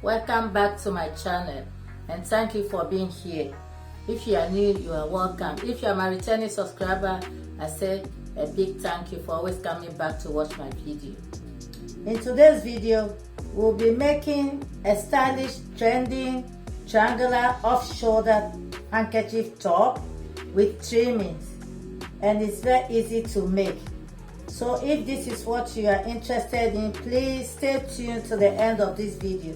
Welcome back to my channel and thank you for being here. If you are new, you are welcome. If you are my returning subscriber, I say a big thank you for always coming back to watch my video. In today's video, we'll be making a stylish, trending, triangular off-shoulder handkerchief top with trimmings, and it's very easy to make. So if this is what you are interested in, please stay tuned to the end of this video.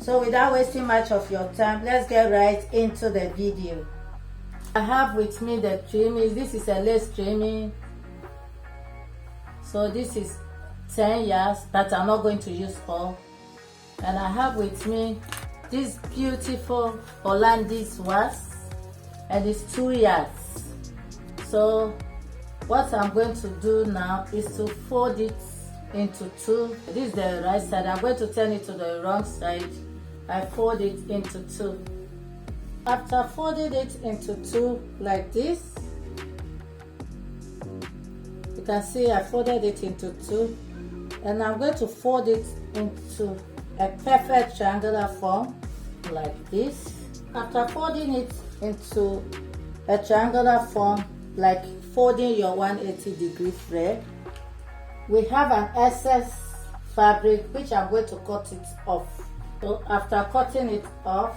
So without wasting much of your time, let's get right into the video. I have with me the trimmings. This is a lace trimming. So this is 10 yards that I'm not going to use all. And I have with me this beautiful Hollandaise wax, and it's 2 yards. So what I'm going to do now is to fold it into two. This is the right side. I'm going to turn it to the wrong side. I fold it into two. After folding it into two like this, you can see I folded it into two, and I'm going to fold it into a perfect triangular form like this. After folding it into a triangular form, like folding your 180-degree thread, we have an excess fabric which I'm going to cut it off. So after cutting it off,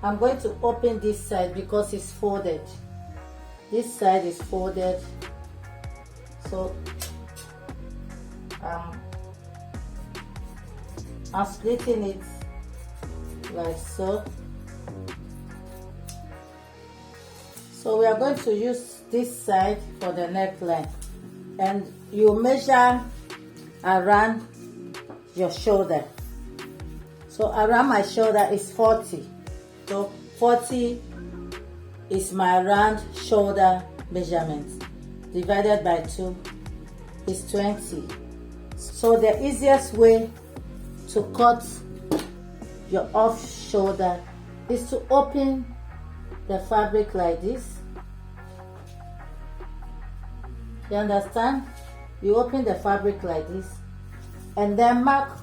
I'm going to open this side because it's folded. This side is folded. So I'm splitting it like so. So we are going to use this side for the neckline, and you measure around your shoulder. So around my shoulder is 40. So 40 is my round shoulder measurement. Divided by 2 is 20. So the easiest way to cut your off shoulder is to open the fabric like this. You understand? You open the fabric like this and then mark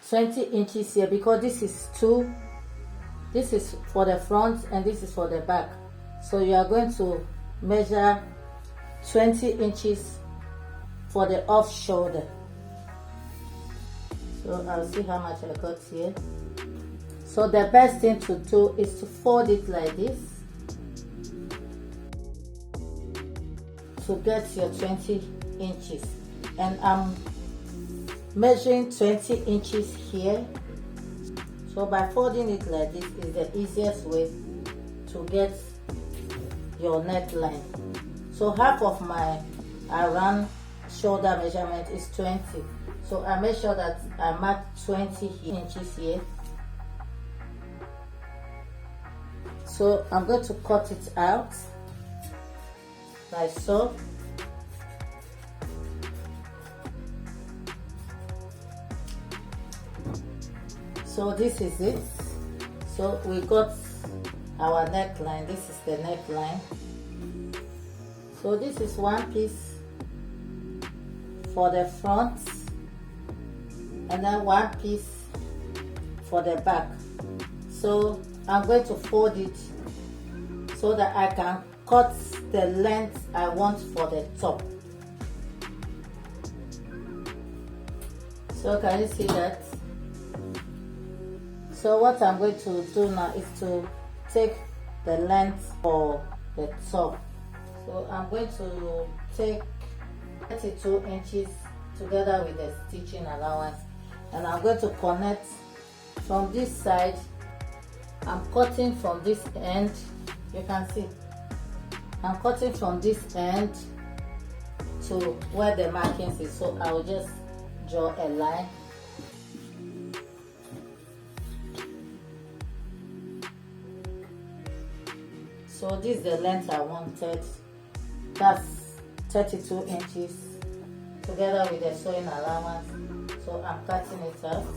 20 inches here, because this is two. This is for the front and this is for the back. So you are going to measure 20 inches for the off shoulder. So I'll see how much I got here. So the best thing to do is to fold it like this to get your 20 inches. And I'm measuring 20 inches here. So by folding it like this is the easiest way to get your neckline. So half of my around shoulder measurement is 20. So I make sure that I mark 20 inches here. So I'm going to cut it out like so. So this is it. So we got our neckline. This is the neckline. So this is one piece for the front, and then one piece for the back. So I'm going to fold it so that I can cut the length I want for the top. So can you see that? So what I'm going to do now is to take the length for the top. So I'm going to take 32 inches together with the stitching allowance, and I'm going to connect from this side. I'm cutting from this end. You can see I'm cutting from this end to where the markings is. So I will just draw a line. So this is the length I wanted. That's 32 inches together with the sewing allowance. So I'm cutting it off.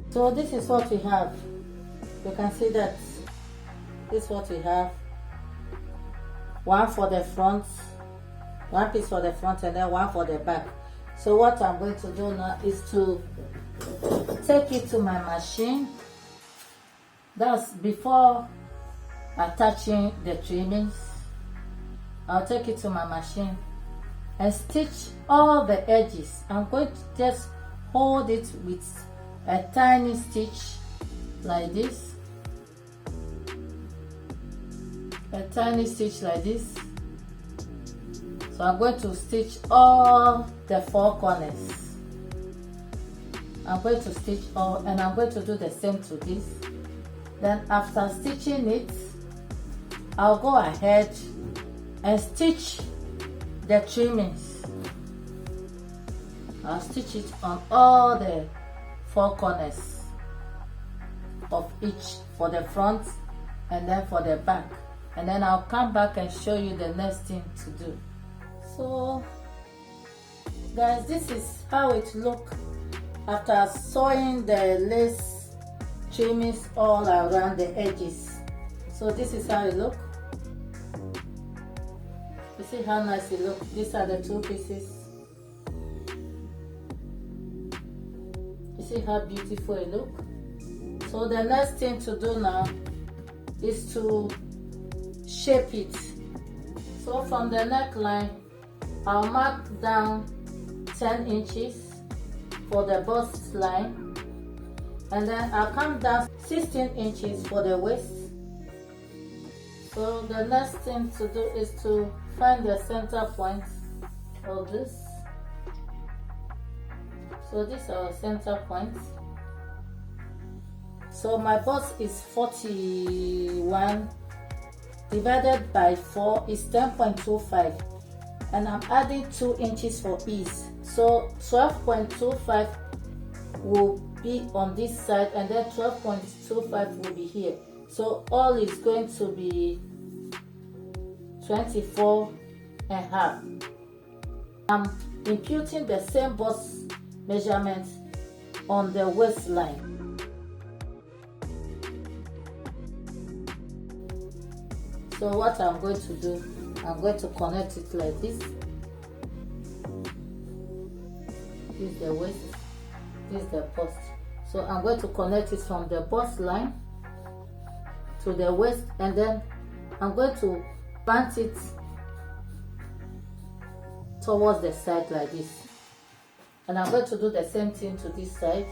So this is what we have. You can see that this is what we have. one for the front, one piece for the front, and then one for the back. So what I'm going to do now is to take it to my machine. That's before attaching the trimmings. I'll take it to my machine and stitch all the edges. I'm going to just hold it with a tiny stitch like this, a tiny stitch like this. So I'm going to stitch all the 4 corners. I'm going to stitch all, and I'm going to do the same to this. Then after stitching it, I'll go ahead and stitch the trimmings. I'll stitch it on all the 4 corners of each, for the front and then for the back. And then I'll come back and show you the next thing to do. So guys, this is how it looks after sewing the lace trimmings all around the edges. So this is how it looks. You see how nice it looks? These are the 2 pieces. You see how beautiful it looks? So the next thing to do now is to shape it. So from the neckline, I'll mark down 10 inches for the bust line, and then I'll come down 16 inches for the waist. So the next thing to do is to find the center point of this. So these are our center points. So my bust is 41 divided by 4 is 10.25, and I'm adding 2 inches for ease. So 12.25 will be on this side, and then 12.25 will be here. So all is going to be 24.5. I'm imputing the same bust measurement on the waistline. So what I'm going to do, I'm going to connect it like this. This is the waist, this is the bust. So I'm going to connect it from the bust line to the waist, and then I'm going to band it towards the side like this. And I'm going to do the same thing to this side.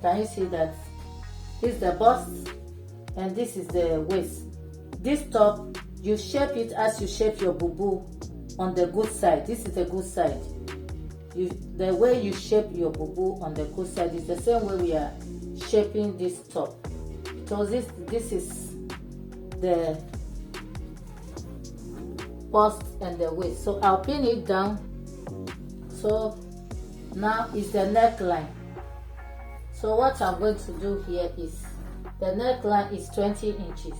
Can you see that? This is the bust and this is the waist. This top, you shape it as you shape your boo-boo on the good side. This is the good side. The way you shape your boo-boo on the good side is the same way we are shaping this top. So this is the bust and the waist. So I'll pin it down. So now is the neckline. So what I'm going to do here is, the neckline is 20 inches.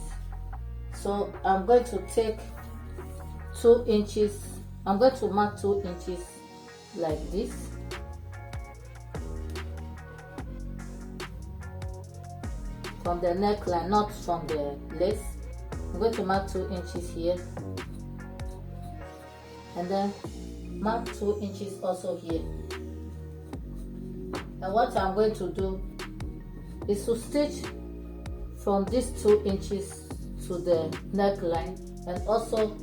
So I'm going to take 2 inches. I'm going to mark 2 inches like this. From the neckline, not from the lace. I'm going to mark 2 inches here. And then mark 2 inches also here. And what I'm going to do is to stitch from these 2 inches to the neckline, and also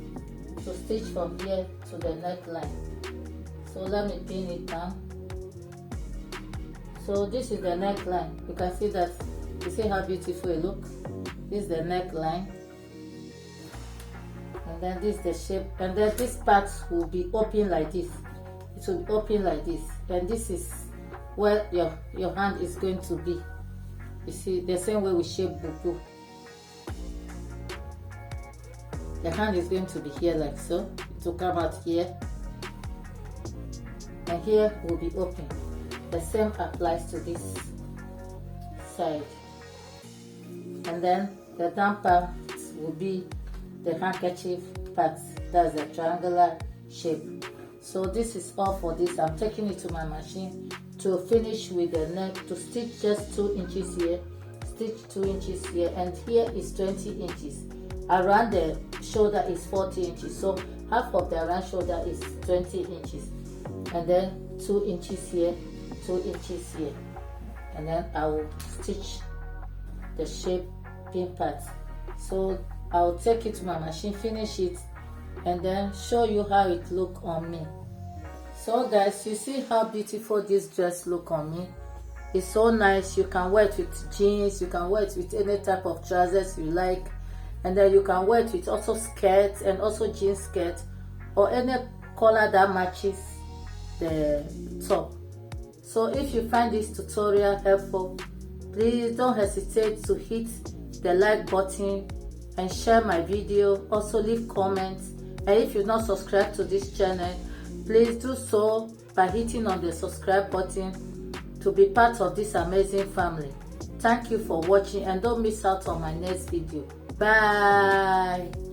to stitch from here to the neckline. So let me pin it down. So this is the neckline. You can see that. You see how beautiful it looks? This is the neckline. And then this is the shape. And then this part will be open like this. It will be open like this. And this is where your hand is going to be. You see, the same way we shape boo-boo. The hand is going to be here like so. It will come out here. And here will be open. The same applies to this side. And then the down part will be the handkerchief part. That's the triangular shape. So this is all for this. I'm taking it to my machine to finish with the neck, to stitch just 2 inches here, stitch 2 inches here, and here is 20 inches. Around the shoulder is 40 inches, so half of the around shoulder is 20 inches, and then 2 inches here, 2 inches here, and then I will stitch the shaping part. So I'll take it to my machine, finish it, and then show you how it look on me. So guys, you see how beautiful this dress look on me. It's so nice. You can wear it with jeans, you can wear it with any type of trousers you like, and then you can wear it with also skirts and also jean skirt or any color that matches the top. So if you find this tutorial helpful, please don't hesitate to hit the like button and share my video. Also leave comments, and if you're not subscribed to this channel, please do so by hitting on the subscribe button to be part of this amazing family. Thank you for watching, and don't miss out on my next video. Bye.